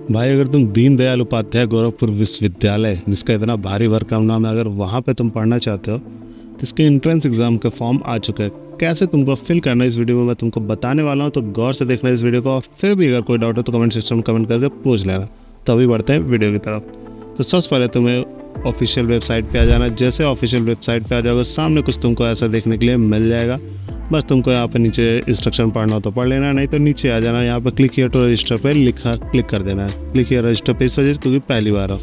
भाई अगर तुम दीनदयाल उपाध्याय गोरखपुर विश्वविद्यालय, जिसका इतना भारी भरकम नाम है, अगर वहाँ पे तुम पढ़ना चाहते हो तो इसके एंट्रेंस एग्जाम का फॉर्म आ चुका है। कैसे तुमको फिल करना है इस वीडियो में मैं तुमको बताने वाला हूँ, तो गौर से देखना इस वीडियो को। और फिर भी अगर कोई डाउट हो तो कमेंट सेक्शन में कमेंट करके पूछ लेना। तो अभी बढ़ते हैं वीडियो की तरफ। तो सबसे पहले तुम्हें ऑफिशियल वेबसाइट पे आ जाना। जैसे ऑफिशियल वेबसाइट पे आ जाओगे, सामने कुछ तुमको ऐसा देखने के लिए मिल जाएगा। बस तुमको यहाँ पे नीचे इंस्ट्रक्शन पढ़ना हो तो पढ़ लेना, नहीं तो नीचे आ जाना। यहाँ पे क्लिक हियर टू रजिस्टर पे क्लिक कर देना है। क्लिक हियर रजिस्टर पे इस वजह से क्योंकि पहली बार हो।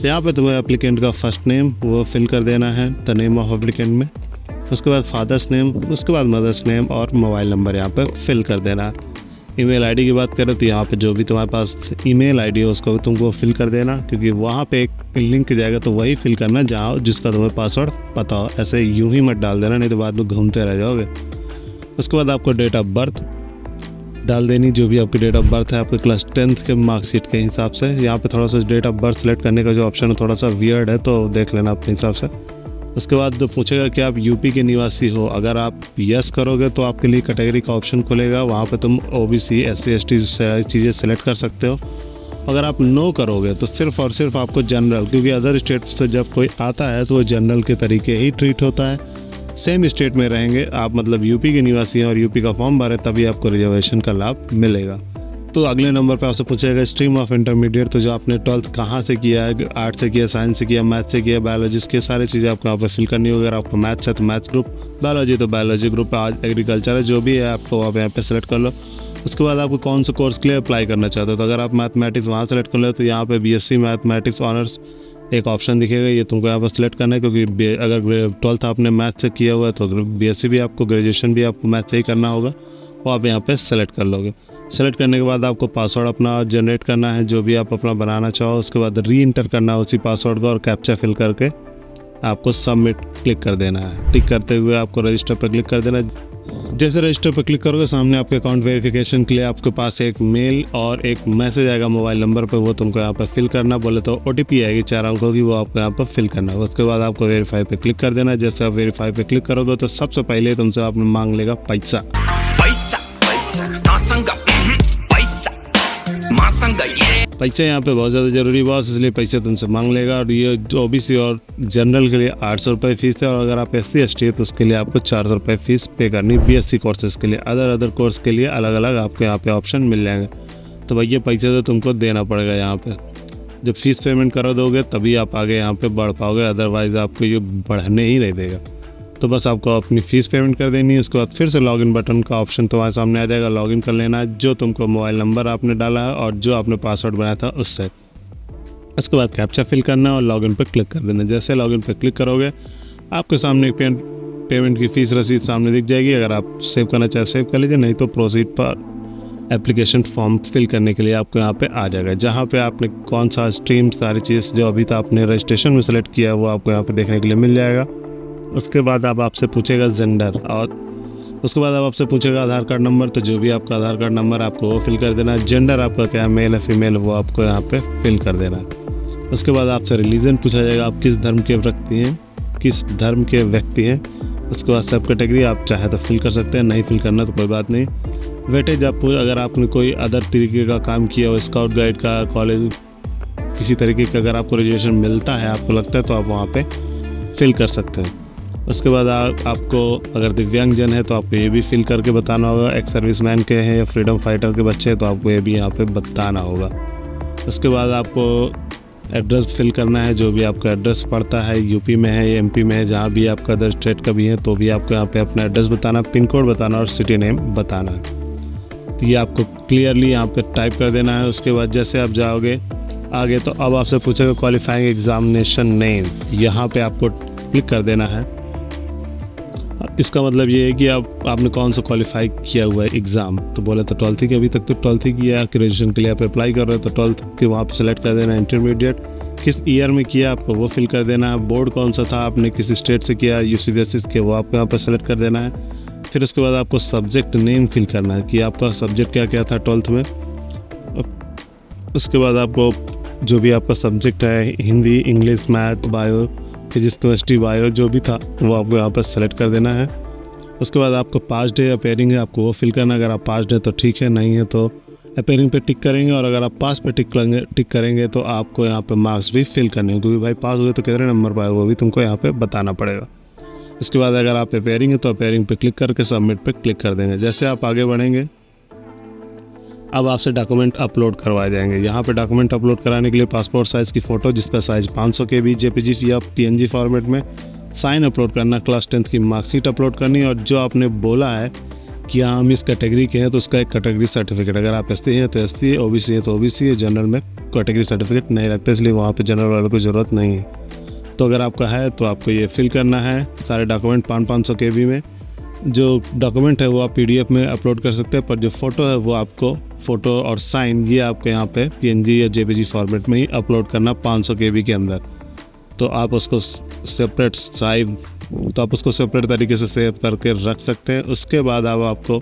यहाँ पे तुम्हें एप्लीकेंट का फर्स्ट नेम वो फिल कर देना है, द नेम ऑफ एप्लीकेंट में। उसके बाद फादर्स नेम, उसके बाद मदर्स नेम और मोबाइल नंबर यहाँ पे फिल कर देना है। ईमेल आईडी की बात करें तो यहाँ पे जो भी तुम्हारे पास ईमेल आईडी है उसको तुमको फिल कर देना, क्योंकि वहाँ पे एक लिंक जाएगा तो वही फिल करना जहाँ जिसका तुम्हें पासवर्ड पता हो। ऐसे यूं ही मत डाल देना, नहीं तो बाद में घूमते रह जाओगे। उसके बाद आपको डेट ऑफ बर्थ डाल देनी, जो भी आपकी डेट ऑफ बर्थ है आपके क्लास 10th के मार्कशीट के हिसाब से। यहाँ पे थोड़ा सा डेट ऑफ बर्थ सेलेक्ट करने का जो ऑप्शन है थोड़ा सा वियर्ड है, तो देख लेना अपने हिसाब से। उसके बाद जो पूछेगा कि आप यूपी के निवासी हो, अगर आप यस करोगे तो आपके लिए कैटेगरी का ऑप्शन खुलेगा। वहाँ पे तुम ओबीसी, SC, ST सारी चीज़ें सेलेक्ट कर सकते हो। अगर आप नो करोगे तो सिर्फ और सिर्फ आपको जनरल, क्योंकि अदर स्टेट से जब कोई आता है तो वो जनरल के तरीके ही ट्रीट होता है। सेम स्टेट में रहेंगे आप, मतलब यूपी के निवासी हैं और यूपी का फॉर्म भरे, तभी आपको रिजर्वेशन का लाभ मिलेगा। तो अगले नंबर पे आपसे पूछेगा स्ट्रीम ऑफ इंटरमीडिएट, तो जो आपने 12th कहाँ से किया है, आर्ट से किया, साइंस से किया, मैथ से किया, बायोलॉजी के सारी चीज़ें आपको यहाँ पर फिल करनी होगी। अगर आपको मैथ्स है तो मैथ्स ग्रुप, बायोलॉजी तो बायोलॉजी ग्रुप, आज एग्रीकल्चर है, जो भी है आपको आप यहाँ पे सेलेक्ट कर लो। उसके बाद आपको कौन से कोर्स के लिए अप्लाई करना चाहते हो, तो अगर आप मैथमेटिक्स वहाँ सेलेक्ट कर लो तो यहाँ पे BSc मैथमेटिक्स ऑनर्स एक ऑप्शन दिखेगा, ये तुमको यहाँ पर सिलेक्ट करना है। क्योंकि अगर 12th आपने मैथ से किया हुआ है तो BSc भी आपको, ग्रेजुएशन भी आपको मैथ से ही करना होगा, वो आप यहाँ पे सेलेक्ट कर लोगे। सेलेक्ट करने के बाद आपको पासवर्ड अपना जनरेट करना है, जो भी आप अपना बनाना चाहो। उसके बाद री इंटर करना है उसी पासवर्ड को और कैप्चा फिल करके आपको सबमिट क्लिक कर देना है। टिक करते हुए आपको रजिस्टर पर क्लिक कर देना है। जैसे रजिस्टर पर क्लिक करोगे सामने आपके अकाउंट वेरिफिकेशन के लिए आपके पास एक मेल और एक मैसेज आएगा मोबाइल नंबर पर, वो तुमको यहाँ पर फिल करना। बोले तो OTP आएगी 4 अंकों की, वो आपको यहाँ पर फिल करना है। उसके बाद आपको वेरीफाई पे क्लिक कर देना है। जैसे आप वेरीफाई पे क्लिक करोगे तो सबसे पहले तुमसे आपने मांग लेगा पैसा। पैसे यहाँ पे बहुत ज़्यादा ज़रूरी बॉस, इसलिए पैसे तुमसे मांग लेगा। और ये OBC और जनरल के लिए 800 रुपये फीस है, और अगर आप SC ST है तो उसके लिए आपको 400 रुपये फीस पे करनी। BSc कोर्सेज़ के लिए, अदर कोर्स के लिए अलग अलग आपको यहाँ पे ऑप्शन मिल जाएंगे। तो भैया पैसे तो तुमको देना पड़ेगा यहाँ पे। जब फीस पेमेंट करा दोगे तभी आप आगे यहाँ पे बढ़ पाओगे, अदरवाइज़ आपको ये बढ़ने ही नहीं देगा। तो बस आपको अपनी फ़ीस पेमेंट कर देनी है। उसके बाद फिर से लॉगिन बटन का ऑप्शन तुम्हारे सामने आ जाएगा। लॉगिन कर लेना है जो तुमको मोबाइल नंबर आपने डाला है और जो आपने पासवर्ड बनाया था उससे। उसके बाद कैप्चा फिल करना है और लॉगिन पर क्लिक कर देना। जैसे लॉगिन पर क्लिक करोगे आपके सामने एक पेमेंट की फ़ीस रसीद सामने दिख जाएगी। अगर आप सेव करना चाहे सेव कर लीजिए, नहीं तो प्रोसीड पर एप्लीकेशन फॉर्म फिल करने के लिए आपको यहाँ पे आ जाएगा, जहाँ पे आपने कौन सा स्ट्रीम, सारी चीज़ जो अभी तो आपने रजिस्ट्रेशन में सेलेक्ट किया है वो आपको यहाँ पे देखने के लिए मिल जाएगा। उसके बाद अब आपसे पूछेगा जेंडर, और उसके बाद अब आपसे पूछेगा आधार कार्ड नंबर, तो जो भी आपका आधार कार्ड नंबर आपको वो फिल कर देना है। जेंडर आपका क्या है, मेल है फीमेल, वो आपको यहाँ पे फिल कर देना है। उसके बाद आपसे रिलीजन पूछा जाएगा, आप किस धर्म के व्यक्ति हैं। उसके बाद सब कैटेगरी आप चाहे तो फिल कर सकते हैं, नहीं फिल करना तो कोई बात नहीं। वेटेज आप, अगर आपने कोई अदर तरीके का काम किया हो, स्काउट गाइड का, कॉलेज किसी तरीके का अगर आपको ग्रेजुएशन मिलता है, आपको लगता है, तो आप वहाँ पे फिल कर सकते हैं। उसके बाद आपको अगर दिव्यांगजन है तो आपको ये भी फिल करके बताना होगा। एक्स सर्विसमैन के हैं या फ्रीडम फाइटर के बच्चे हैं तो आपको ये भी यहाँ पे बताना होगा। उसके बाद आपको एड्रेस फिल करना है, जो भी आपका एड्रेस पड़ता है, यूपी में है या MP में है, जहाँ भी आपका अदर स्टेट का भी है तो भी आपको यहाँ पे अपना एड्रेस बताना, पिन कोड बताना और सिटी नेम बताना है। तो ये आपको क्लियरली यहाँ पे टाइप कर देना है। उसके बाद जैसे आप जाओगे आगे तो अब आपसे पूछेगा क्वालिफाइंग एग्जामिनेशन नेम, यहाँ पे आपको क्लिक कर देना है। इसका मतलब ये है कि आपने कौन सा क्वालिफाई किया हुआ है एग्ज़ाम। तो बोले तो 12th की, अभी तक तो 12th ही किया है, ग्रेजुएशन के लिए आप अप्लाई कर रहे हो तो 12th के वहाँ पे सेलेक्ट कर देना है। इंटरमीडिएट किस ईयर में किया आपको वो फिल कर देना है। बोर्ड कौन सा था, आपने किस स्टेट से किया, UC बेसिस के, वो आपको यहाँ पर सेलेक्ट कर देना है। फिर उसके बाद आपको सब्जेक्ट नेम फिल करना है कि आपका सब्जेक्ट क्या क्या था 12th में। उसके बाद आपको जो भी आपका सब्जेक्ट है, Hindi, English, math, bio, physics, chemistry, bio जो भी था वो आपको यहाँ पर सेलेक्ट कर देना है। उसके बाद आपको पास्ड है या पेयरिंग है आपको वो फिल करना। अगर आप पास्ड है तो ठीक है, नहीं है तो अपेयरिंग पे टिक करेंगे, और अगर आप पास पे टिक करेंगे तो आपको यहाँ पे मार्क्स भी फिल करने हैं, क्योंकि भाई पास हुए तो कितने नंबर पाए वो भी तुमको यहाँ पे बताना पड़ेगा। इसके बाद अगर आप अपेयरिंग है तो अपेयरिंग पे क्लिक करके सबमिट पे क्लिक कर देंगे। जैसे आप आगे बढ़ेंगे, अब आपसे डॉक्यूमेंट अपलोड करवाए जाएंगे। यहाँ पे डॉक्यूमेंट अपलोड कराने के लिए पासपोर्ट साइज़ की फ़ोटो जिसका साइज़ 500 KB JPG या PNG फॉर्मेट में, साइन अपलोड करना, क्लास 10th की मार्कशीट अपलोड करनी, और जो आपने बोला है कि हाँ हम इस कैटेगरी के हैं तो उसका एक कैटेगरी सर्टिफिकेट, अगर आप SC हैं तो SC है, OBC है तो OBC है, जनरल में कैटेगरी सर्टिफिकेट नहीं लगता इसलिए वहाँ पे जनरल वालों को ज़रूरत नहीं है। तो अगर आपका है तो आपको ये फिल करना है सारे डॉक्यूमेंट 500 KB में। जो डॉक्यूमेंट है वो आप PDF में अपलोड कर सकते हैं, पर जो फ़ोटो है वो आपको फ़ोटो और साइन ये आपको यहाँ पे PNG या JPG फॉर्मेट में ही अपलोड करना 500 KB के अंदर। तो आप उसको सेपरेट तरीके से सेव करके रख सकते हैं। उसके बाद अब आपको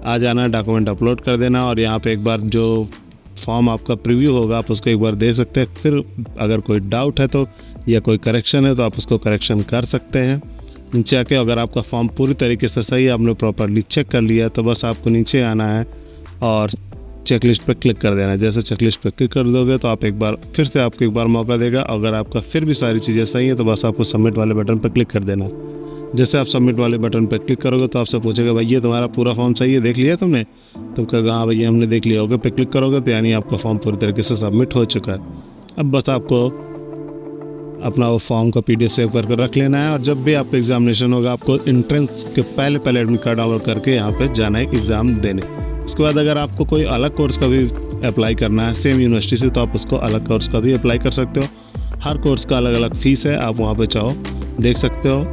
आ जाना, डॉक्यूमेंट अपलोड कर देना, और यहाँ पे एक बार जो फॉर्म आपका प्रीव्यू होगा आप उसको एक बार दे सकते हैं। फिर अगर कोई डाउट है तो या कोई करेक्शन है तो आप उसको करेक्शन कर सकते हैं। नीचे आके अगर आपका फॉर्म पूरी तरीके से सही है, आपने प्रॉपरली चेक कर लिया, तो बस आपको नीचे आना है और चेकलिस्ट पे क्लिक कर देना है। जैसे चेकलिस्ट पे क्लिक कर दोगे तो आप एक बार फिर से आपको एक बार मौका देगा। अगर आपका फिर भी सारी चीज़ें सही हैं तो बस आपको सबमिट वाले बटन पर क्लिक कर देना। जैसे आप सबमिट वाले बटन पर क्लिक करोगे तो आपसे पूछेगा भाई ये तुम्हारा पूरा फॉर्म सही है, देख लिया तुमने? तुम कहोगे हाँ भैया हमने देख लिया। ओके पे क्लिक करोगे तो यानी आपका फॉर्म पूरी तरीके से सबमिट हो चुका है। अब बस आपको अपना वो फॉर्म का PDF सेव करके रख लेना है, और जब भी आपका एग्जामिनेशन होगा आपको एंट्रेंस के पहले एडमिट कार्ड डाउनलोड करके यहाँ पे जाना है एग्ज़ाम देने। उसके बाद अगर आपको कोई अलग कोर्स का भी अप्लाई करना है सेम यूनिवर्सिटी से तो आप उसको अलग कोर्स का भी अप्लाई कर सकते हो। हर कोर्स का अलग अलग फ़ीस है, आप वहाँ पे चाहो देख सकते हो।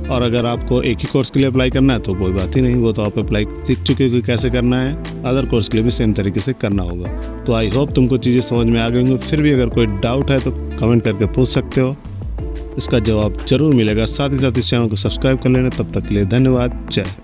और अगर आपको एक ही कोर्स के लिए अप्लाई करना है तो कोई बात ही नहीं, वो तो आप अप्लाई सीख चुके हो कि कैसे करना है। अदर कोर्स के लिए भी सेम तरीके से करना होगा। तो आई होप तुमको चीज़ें समझ में आ गई होंगी। फिर भी अगर कोई डाउट है तो कमेंट करके पूछ सकते हो, इसका जवाब ज़रूर मिलेगा। साथ ही साथ इस चैनल को सब्सक्राइब कर लेना। तब तक के लिए धन्यवाद। जय हिंद।